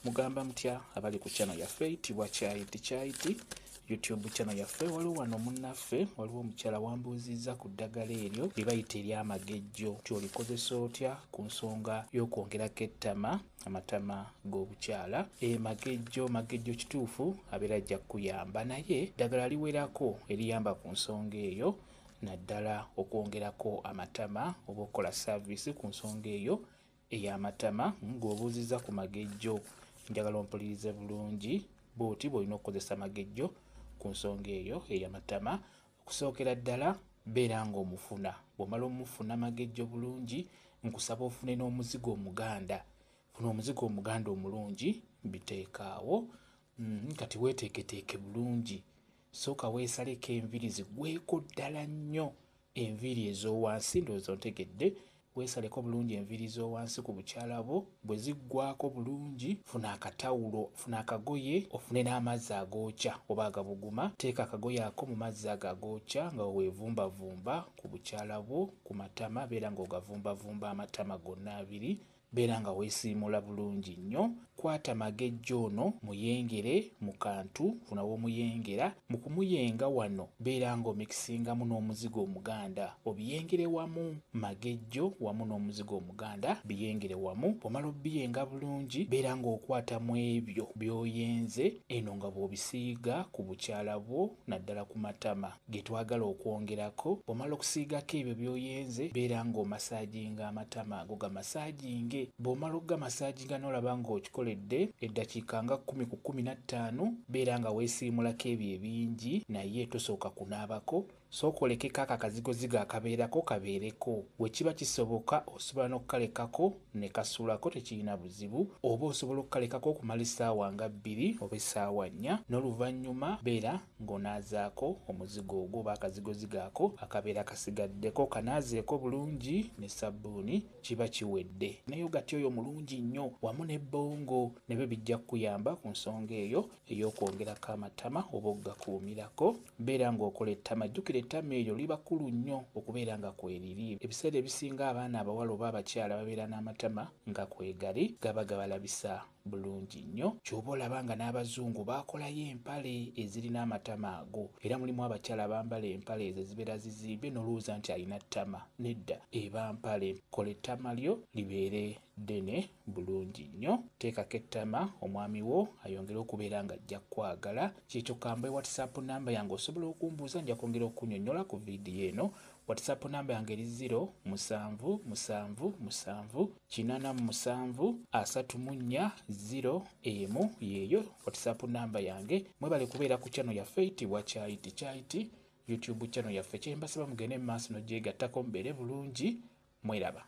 Mugamba mutya abali ku channel yaffe eyitibwa Kyayiti YouTube channel yaffe. Waliwo wano munnaffe, waliwo omukyala wambuuzizza ku ddagala eryo lye bayita ery'amagejjo ti olikozesa otya ku nsonga y'okwongerako ettama, amatama g'obukyala. Magejjo kituufu abeera ajja kukuyamba, naye ddagala liwerako eriyamba ku nsonga eyo, naddala okwongerako amatama oba okola service ku nsonga eyo ey'amatama. Ng'obuuzizza ku magejjo, njagala ompulirize bulungi bw'oti bw'olina okukozesa magejjo ku nsonga eyo ey'amatama. Okusookera ddala beera ng'omufuna. Bw'omala omufuna magejjo bulungi, nkusaba ofune n'omuzigo omuganda. Funa omuzigo omuganda omulungi, biteekaawo. Kati weeteeketeeke bulungi. Sooka weesaleko enviiri zigweko ddala nnyo, enviiri ez'owansi ndowooza ontegedde. Weesaleko bulungi enviiri z'owansi ku bukyala bwo. Bwe ziggwako bulungi, funa akatawulo, funa akagoye, ofune n'amazzi agookya oba agabuguma. Teeka akagoye ako mu mazzi ago agookya nga weevumbavumba ku bukyala bwo, ku matama. Beera ng'ogavumbavumba amatama gonna abiri. Beera nga weesiimula bulungi nnyo. Kwata magejjo ono muyengere mu kantu, funa w'omuyengera. Mu kumuyenga wano beera ng'omikisingamu n'omuzigo omuganda. Obiyengere wamu, magejjo wamu n'omuzigo omuganda, biyengere wamu. Bw'omala obiyenga bulungi, beera ng'okwatamu ebyo by'oyenze eno nga bw'obisiiga ku bukyala bwo, naddala ku matama ge twagala okwongerako. Bw'omala okusiigako ebyo by'oyenze, beera ng'omasaaginga amatama ago, gamasaginge. Bw'omala okugamasaginga n'olaba ng'okikoledde eddakiika nga 10 ku 15, beera nga weesiimulako ebyo ebingi, naye tosooka kunaabako. Sooka olekeko ako akazigozigo akabeerako kabeereko. Bwe kiba kisoboka osobola n'okukalekako ne kasuulako, tekirina buzibu. Oba osobola okukalekako okumala essaawa nga 2 oba essaawa 4, n'oluvannyuma beera ng'onaazaako omuzigo ogwo oba akazigozigo ako akabeera kasigaddeko. Kanaazeeko bulungi ne sabbuuni, kiba kiwedde. Ne yogati oyo mulungi nnyo wamu n'ebbongo nebyo bijja kukuyamba ku nsonga eyo ey'okwongerako amatama oba okugakuumirako. Beera ng'okola ettama. Jjukira ettama eryo liba kkulu nnyo okubeera nga kweriri. Ebiseera ebisinga abaana abawala oba abakyala babeera n'amatama nga kwegali, gaba gabalabisa bulungi nnyo. Ky'oba olaba nga n'abazungu baakolayo empale ezirina amatama ago, era mulimu abakyala abambala empale ezo ezibeera zizimbe n'olowooza nti alina ttama. Nedda, eba mpale. Kola ettama lyo libeere ddene bulungi nnyo. Teekako ettama, omwami wo ayongere okubeera ng'ajja kwagala. Kyekyo kamba WhatsApp namba yange osobola okumbuuza, nja kwongera okunnyonnyola ku viidiyo eno. WhatsApp namba yange eri 0778734 yeeyo WhatsApp namba yange. Mwebale kubeera ku channel yaffe eyitibwa Kyayiti YouTube channel yaffe. Kye mbasaba mugende mu maaso n'ogyegattako mubeere bulungi. Mweraba.